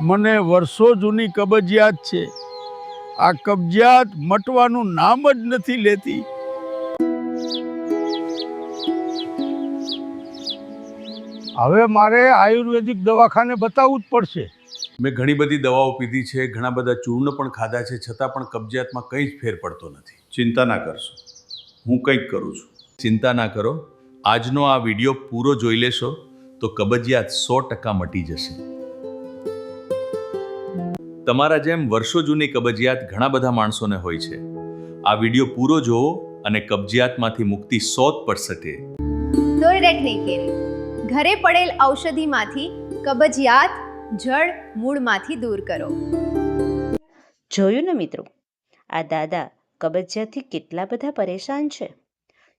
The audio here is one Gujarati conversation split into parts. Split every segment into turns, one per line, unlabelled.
મને વર્ષો જૂની કબજિયાત છે. આ કબજિયાત મટવાનું નામ જ નથી લેતી. હવે મારે આયુર્વેદિક દવાખાને બતાવવું જ પડશે.
મેં ઘણી બધી દવાઓ પીધી છે, ઘણા બધા ચૂર્ણ પણ ખાધા છે, છતાં પણ કબજિયાતમાં કંઈ જ ફેર પડતો નથી. ચિંતા ના કરશો, હું કંઈક કરું છું. ચિંતા ના કરો, આજનો આ વિડીયો પૂરો જોઈ લેશો તો કબજિયાત 100% મટી જશે. તમારા જેમ વર્ષો જૂની કબજિયાત ઘણા બધા માણસોને હોય છે. આ વિડીયો પૂરો જોવો અને કબજિયાતમાંથી મુક્તિ 100%
દોરડકની કેરી ઘરે પડેલ ઔષધિમાંથી કબજિયાત જળ મૂળમાંથી દૂર કરો.
જોયું ને મિત્રો, આ દાદા કબજિયાતથી કેટલા બધા પરેશાન છે.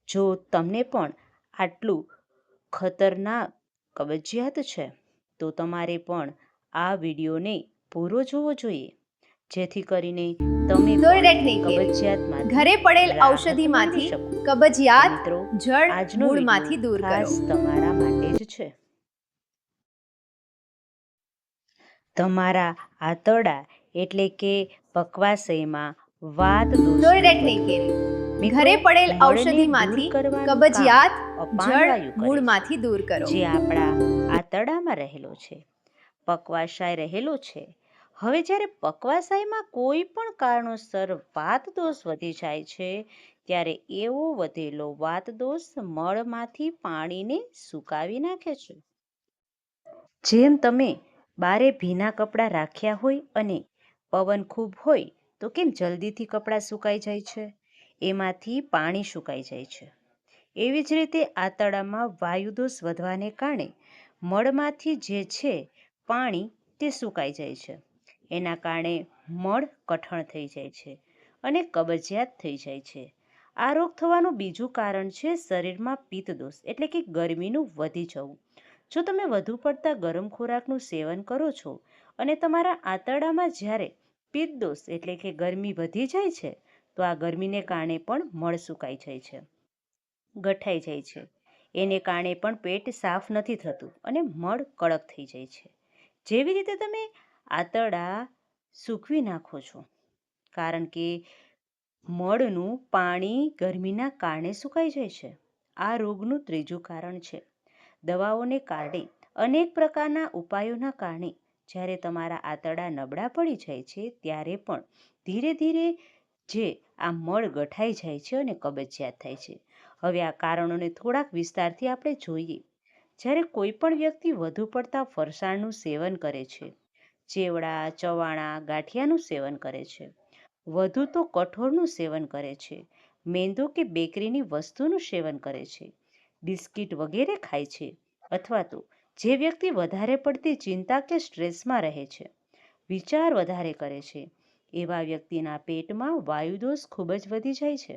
જો તમને પણ આટલું ખતરનાક કબજિયાત છે તો તમારે પણ આ વિડીયોને પૂરો જોવો જોઈએ, જેથી કરીને તમે
દોરડકની કેરી
કબજિયાતમાં
ઘરે પડેલ ઔષધિમાંથી કબજિયાત
મિત્રો
જળ
આજનો
મૂળમાંથી
વિડીયો
દૂર કરો.
ખાસ તમારા માટે જ છે. તમારા આંતરડા એટલે કે પકવાશયમાં વાત
દોરડકની કેરી ઘરે પડેલ ઔષધિમાંથી કબજિયાત જળ મૂળમાંથી દૂર કરો.
જે આપણા આંતરડામાં રહેલો છે, પકવાશય રહેલો છે. હવે જ્યારે પકવાશયમાં કોઈ પણ કારણોસર વાત દોષ વધી જાય છે, ત્યારે એવો વધેલો વાત દોષ મળમાંથી પાણીને સુકાવી નાખે છે. જેમ તમે બારે ભીના કપડાં રાખ્યા હોય અને પવન ખૂબ હોય તો કેમ જલ્દીથી કપડાં સુકાઈ જાય છે, એમાંથી પાણી સુકાઈ જાય છે. એવી જ રીતે આંતરડામાં વાયુદોષ વધવાને કારણે મળમાંથી જે છે પાણી તે સુકાઈ જાય છે. એના કારણે મળ કઠણ થઈ જાય છે અને કબજિયાત થઈ જાય છે. આ રોગ થવાનું બીજું કારણ છે શરીરમાં પિત્ત દોષ એટલે કે ગરમીનું વધી જવું. જો તમે વધુ પડતા ગરમ ખોરાકનું સેવન કરો છો અને તમારા આંતરડામાં જ્યારે પિત્ત દોષ એટલે કે ગરમી વધી જાય છે, તો આ ગરમીને કારણે પણ મળ સુકાઈ જાય છે, ગઠાઈ જાય છે. એને કારણે પણ પેટ સાફ નથી થતું અને મળ કડક થઈ જાય છે. જેવી રીતે તમે આંતરડા સૂકવી નાખો છો, કારણ કે મળનું પાણી ગરમીના કારણે સુકાઈ જાય છે. આ રોગનું ત્રીજું કારણ છે. દવાઓને કારણે અનેક પ્રકારના ઉપાયોના કારણે જ્યારે તમારા આંતરડા નબળા પડી જાય છે, ત્યારે પણ ધીરે ધીરે જે આ મળ ગઠાઈ જાય છે અને કબજિયાત થાય છે. હવે આ કારણોને થોડાક વિસ્તારથી આપણે જોઈએ. જ્યારે કોઈ પણ વ્યક્તિ વધુ પડતા ફરસાણનું સેવન કરે છે, ચેવડા, ચવાણા, ગાંઠિયાનું સેવન કરે છે, વધુ તો કઠોળનું સેવન કરે છે, મેંદો કે બેકરીની વસ્તુનું સેવન કરે છે, બિસ્કિટ વગેરે ખાય છે, અથવા તો જે વ્યક્તિ વધારે પડતી ચિંતા કે સ્ટ્રેસમાં રહે છે, વિચાર વધારે કરે છે, એવા વ્યક્તિના પેટમાં વાયુદોષ ખૂબ જ વધી જાય છે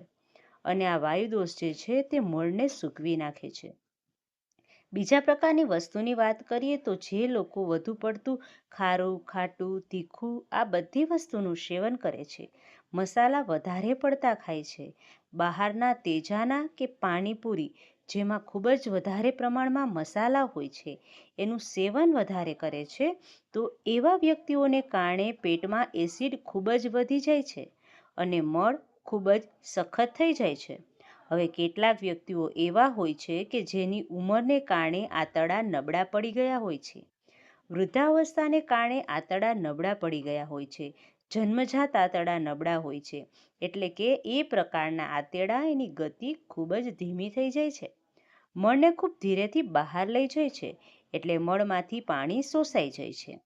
અને આ વાયુદોષ જે છે તે મળને સૂકવી નાખે છે. બીજા પ્રકારની વસ્તુની વાત કરીએ તો જે લોકો વધુ પડતું ખારું, ખાટું, તીખું આ બધી વસ્તુનું સેવન કરે છે, મસાલા વધારે પડતા ખાય છે, બહારના તેજાના કે પાણીપુરી જેમાં ખૂબ જ વધારે પ્રમાણમાં મસાલા હોય છે એનું સેવન વધારે કરે છે, તો એવા વ્યક્તિઓને કારણે પેટમાં એસિડ ખૂબ જ વધી જાય છે અને મળ ખૂબ જ સખત થઈ જાય છે. હવે કેટલાક વ્યક્તિઓ એવા હોય છે કે જેની ઉંમરને કારણે આંતરડા નબળા પડી ગયા હોય છે, વૃદ્ધાવસ્થાને કારણે આંતરડા નબળા પડી ગયા હોય છે, જન્મજાત આંતરડા નબળા હોય છે, એટલે કે એ પ્રકારના આંતરડા એની ગતિ ખૂબ જ ધીમી થઈ જાય છે, મળને ખૂબ ધીરેથી બહાર લઈ જાય છે, એટલે મળમાંથી પાણી શોષાઈ જાય છે.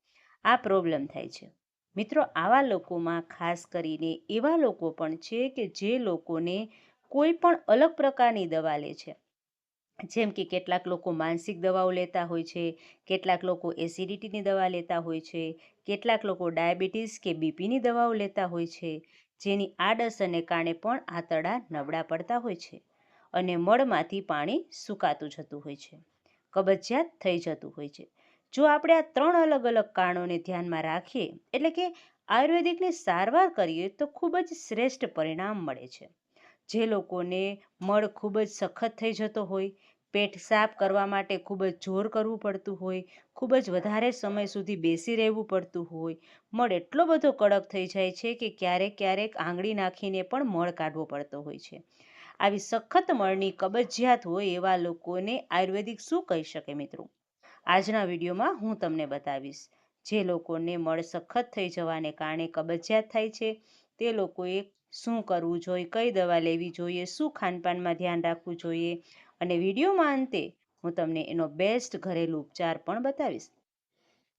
આ પ્રોબ્લેમ થાય છે. મિત્રો, આવા લોકોમાં ખાસ કરીને એવા લોકો પણ છે કે જે લોકોને કોઈ પણ અલગ પ્રકારની દવા લે છે. જેમ કે કેટલાક લોકો માનસિક દવાઓ લેતા હોય છે, કેટલાક લોકો એસિડિટીની દવા લેતા હોય છે, કેટલાક લોકો ડાયાબિટીસ કે બીપીની દવાઓ લેતા હોય છે, જેની આડઅસરને કારણે પણ આંતરડા નબળા પડતા હોય છે અને મળમાંથી પાણી સુકાતું જતું હોય છે, કબજિયાત થઈ જતું હોય છે. જો આપણે આ 3 અલગ અલગ કારણોને ધ્યાનમાં રાખીએ એટલે કે આયુર્વેદિકની સારવાર કરીએ તો ખૂબ જ શ્રેષ્ઠ પરિણામ મળે છે. જે લોકોને મળ ખૂબ જ સખત થઈ જતો હોય, પેટ સાફ કરવા માટે ખૂબ જ જોર કરવું પડતું હોય, ખૂબ જ વધારે સમય સુધી બેસી રહેવું પડતું હોય, મળ એટલો બધો કડક થઈ જાય છે કે ક્યારેક ક્યારેક આંગળી નાખીને પણ મળ કાઢવો પડતો હોય છે. આવી સખત મળની કબજિયાત હોય એવા લોકોને આયુર્વેદિક શું કહી શકે મિત્રો? આજના વિડીયોમાં હું તમને બતાવીશ. જે લોકોને મળ સખત થઈ જવાને કારણે કબજિયાત થાય છે તે લોકોએ શું કરવું જોઈએ, કઈ દવા લેવી જોઈએ, શું ખાનપાનમાં ધ્યાન રાખવું જોઈએ, અને વિડીયોમાં અંતે હું તમને એનો બેસ્ટ ઘરેલું ઉપચાર પણ બતાવીશ.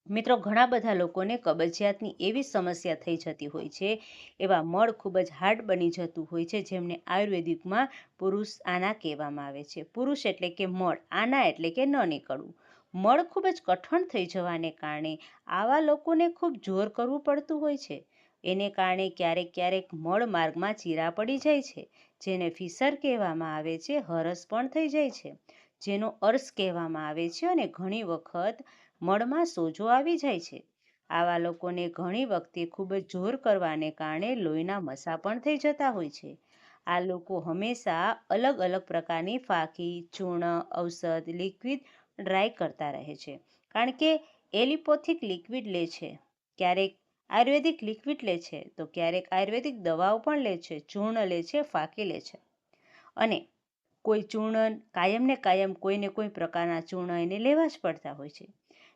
મિત્રો, ઘણા બધા લોકોને કબજિયાતની એવી સમસ્યા થઈ જતી હોય છે, એવા મળ ખૂબ જ હાર્ડ બની જતું હોય છે, જેમને આયુર્વેદિકમાં પુરુષ આના કહેવામાં આવે છે. પુરુષ એટલે કે મળ, આના એટલે કે ન નીકળવું. મળ ખૂબ જ કઠણ થઈ જવાને કારણે આવા લોકોને ખૂબ જોર કરવું પડતું હોય છે. એને કારણે ક્યારેક ક્યારેક મળ માર્ગમાં ચીરા પડી જાય છે, જેને ફિસર કહેવામાં આવે છે. હરસ પણ થઈ જાય છે, જેનો અર્શ કહેવામાં આવે છે, અને ઘણી વખત મળમાં સોજો આવી જાય છે. આવા લોકોને ઘણી વખતે ખૂબ જ જોર કરવાને કારણે લોહીના મસા પણ થઈ જતા હોય છે. આ લોકો હંમેશા અલગ અલગ પ્રકારની ફાંકી, ચૂર્ણ, ઔષધ, લિક્વિડ ડ્રાય કરતા રહે છે, કારણ કે એલિપોથિક લિક્વિડ લે છે, ક્યારેક આયુર્વેદિક લિક્વિડ લે છે, તો ક્યારેક આયુર્વેદિક દવાઓ પણ લે છે, ચૂર્ણ લે છે, ફાંકી લે છે, અને કોઈ ચૂર્ણ કાયમ ને કાયમ કોઈને કોઈ પ્રકારના ચૂર્ણ એને લેવા જ પડતા હોય છે.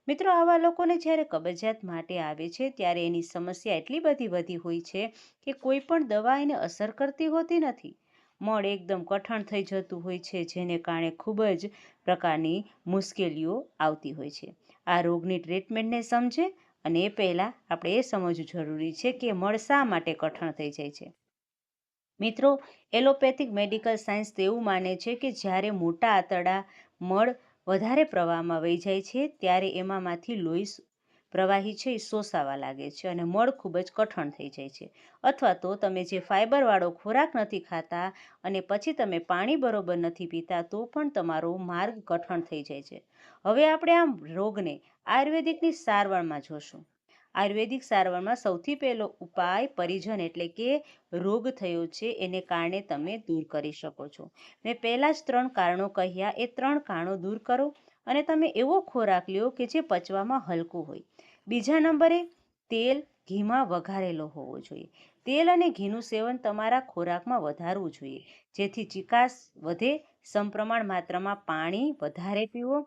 મિત્રો, આવા લોકોને જ્યારે કબજિયાત માટે આવે છે ત્યારે એની સમસ્યા એટલી બધી વધી હોય છે કે કોઈ પણ દવા એને અસર કરતી હોતી નથી. મળ એકદમ કઠણ થઈ જતું હોય છે, જેને કારણે ખૂબ જ પ્રકારની મુશ્કેલીઓ આવતી હોય છે. આ રોગની ટ્રીટમેન્ટને સમજે અને એ પહેલાં આપણે એ સમજવું જરૂરી છે કે મળ શા માટે કઠણ થઈ જાય છે. મિત્રો, એલોપેથિક મેડિકલ સાયન્સ તો એવું માને છે કે જ્યારે મોટા આંતરડા મળ વધારે પ્રવાહમાં વહી જાય છે ત્યારે એમાંથી લોહી પ્રવાહી છે એ શોષાવા લાગે છે અને મળ ખૂબ જ કઠણ થઈ જાય છે. અથવા તો તમે જે ફાઇબરવાળો ખોરાક નથી ખાતા અને પછી તમે પાણી બરોબર નથી પીતા તો પણ તમારો માર્ગ કઠણ થઈ જાય છે. હવે આપણે આ રોગને આયુર્વેદિકની સારવારમાં જોશું. આયુર્વેદિક સારવારમાં સૌથી પહેલો ઉપાય પરિજન એટલે કે રોગ થયો છે એને કારણે તમે દૂર કરી શકો છો. મેં પહેલાં જ 3 કારણો કહ્યા, એ 3 કારણો દૂર કરો અને તમે એવો ખોરાક લ્યો કે જે પચવામાં હલકું હોય. બીજા નંબરે, તેલ ઘીમાં વઘારેલો હોવો જોઈએ. તેલ અને ઘીનું સેવન તમારા ખોરાકમાં વધારવું જોઈએ, જેથી ચિકાસ વધે. સમપ્રમાણ માત્રામાં પાણી વધારે પીવો.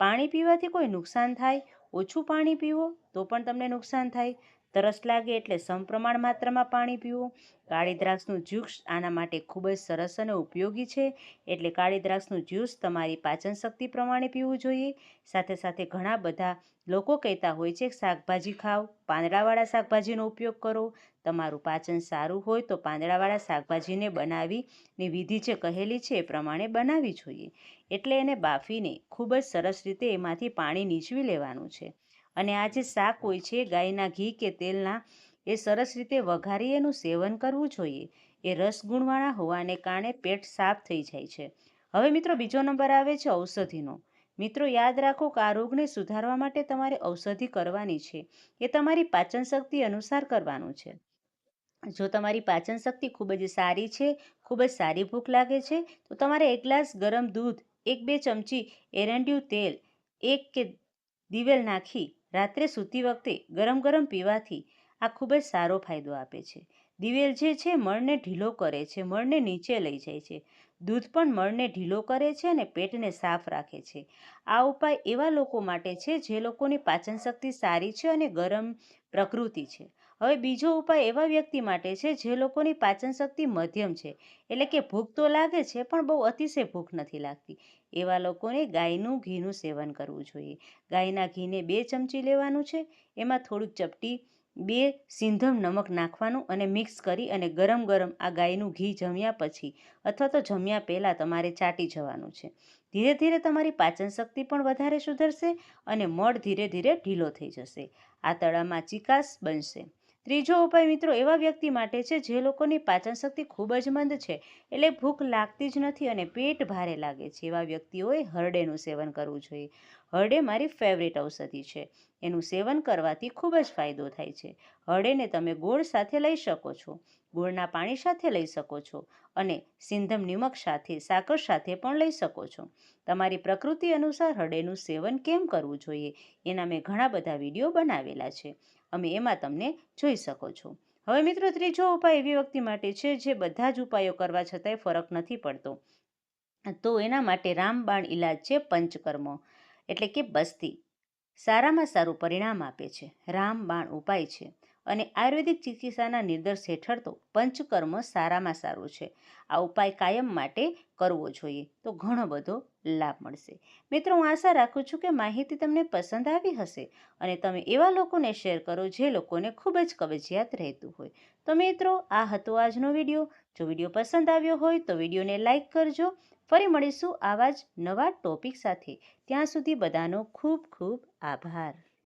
પાણી પીવાથી કોઈ નુકસાન થાય? ઓછું પાણી પીવો તો પણ તમને નુકસાન થાય. તરસ લાગે એટલે સમપ્રમાણ માત્રામાં પાણી પીવો. કાળી દ્રાક્ષનું જ્યુસ આના માટે ખૂબ જ સરસ અને ઉપયોગી છે, એટલે કાળી દ્રાક્ષનું જ્યુસ તમારી પાચન શક્તિ પ્રમાણે પીવું જોઈએ. સાથે સાથે ઘણા બધા લોકો કહેતા હોય છે શાકભાજી ખાઓ, પાંદડાવાળા શાકભાજીનો ઉપયોગ કરો. તમારું પાચન સારું હોય તો પાંદડાવાળા શાકભાજીને બનાવીની વિધિ જે કહેલી છે એ પ્રમાણે બનાવવી જોઈએ. એટલે એને બાફીને ખૂબ જ સરસ રીતે એમાંથી પાણી નીચવી લેવાનું છે. અને આ જે શાક હોય છે ગાયના ઘી કે તેલના, એ સરસ રીતે વઘારી એનું સેવન કરવું જોઈએ. એ રસગુણવાળા હોવાને કારણે પેટ સાફ થઈ જાય છે. હવે મિત્રો, બીજો નંબર આવે છે ઔષધિનો. મિત્રો, યાદ રાખો કે આ રોગને સુધારવા માટે તમારે ઔષધિ કરવાની છે. એ તમારી પાચન શક્તિ અનુસાર કરવાનું છે. જો તમારી પાચન શક્તિ ખૂબ જ સારી છે, ખૂબ જ સારી ભૂખ લાગે છે, તો તમારે 1 ગ્લાસ ગરમ દૂધ, 1-2 ચમચી એરંડિયું તેલ, 1 કે દિવેલ નાખી રાત્રે સૂતી વખતે ગરમ ગરમ પીવાથી આ ખૂબ જ સારો ફાયદો આપે છે. દિવેલ જે છે મળને ઢીલો કરે છે, મળને નીચે લઈ જાય છે. દૂધ પણ મળને ઢીલો કરે છે અને પેટને સાફ રાખે છે. આ ઉપાય એવા લોકો માટે છે જે લોકોની પાચન શક્તિ સારી છે અને ગરમ પ્રકૃતિ છે. હવે બીજો ઉપાય એવા વ્યક્તિ માટે છે જે લોકોની પાચન શક્તિ મધ્યમ છે, એટલે કે ભૂખ તો લાગે છે પણ બહુ અતિશય ભૂખ નથી લાગતી. એવા લોકોને ગાયનું ઘીનું સેવન કરવું જોઈએ. ગાયના ઘીને 2 ચમચી લેવાનું છે, એમાં થોડુંક ચપટી 2 સિંધમ નમક નાખવાનું અને મિક્સ કરી અને ગરમ ગરમ આ ગાયનું ઘી જમ્યા પછી અથવા તો જમ્યા પહેલાં તમારે ચાટી જવાનું છે. ધીરે ધીરે તમારી પાચન શક્તિ પણ વધારે સુધરશે અને મળ ધીરે ધીરે ઢીલો થઈ જશે. આંતરડામાં ચિકાસ બનશે. ત્રીજો ઉપાય મિત્રો એવા વ્યક્તિ માટે છે જે લોકોની પાચન શક્તિ ખૂબ જ મંદ છે, એટલે ભૂખ લાગતી જ નથી અને પેટ ભારે લાગે છે. એવા વ્યક્તિઓએ હરડેનું સેવન કરવું જોઈએ. હરડે મારી ફેવરેટ ઔષધિ છે. એનું સેવન કરવાથી ખૂબ જ ફાયદો થાય છે. હરડેને તમે ગોળ સાથે લઈ શકો છો. ગોળના પાણી સાથે લઈ શકો છો અને સિંધમ નિમક સાથે સાકર સાથે પણ લઈ શકો છો. તમારી પ્રકૃતિ અનુસાર હળદરનું સેવન કેમ કરવું જોઈએ એના મેં ઘણા બધા વિડીયો બનાવેલા છે. અમે એમાં તમને જોઈ શકો છો. હવે મિત્રો, ત્રીજો ઉપાય એવી વ્યક્તિ માટે છે જે બધા જ ઉપાયો કરવા છતાંય ફરક નથી પડતો. તો એના માટે રામબાણ ઈલાજ છે પંચકર્મ, એટલે કે બસ્તી. સારામાં સારું પરિણામ આપે છે. રામબાણ ઉપાય છે અને આયુર્વેદિક ચિકિત્સાના નિર્દેશ હેઠળ તો પંચકર્મ સારામાં સારું છે. આ ઉપાય કાયમ માટે કરવો જોઈએ તો ઘણો બધો લાભ મળશે. મિત્રો, હું આશા રાખું છું કે માહિતી તમને પસંદ આવી હશે અને તમે એવા લોકોને શેર કરો જે લોકોને ખૂબ જ કબજિયાત રહેતું હોય. તો મિત્રો, આ હતો આજનો વિડીયો. જો વિડીયો પસંદ આવ્યો હોય તો વિડીયોને લાઈક કરજો. ફરી મળીશું આવા જ નવા ટોપિક સાથે. ત્યાં સુધી બધાનો ખૂબ ખૂબ આભાર.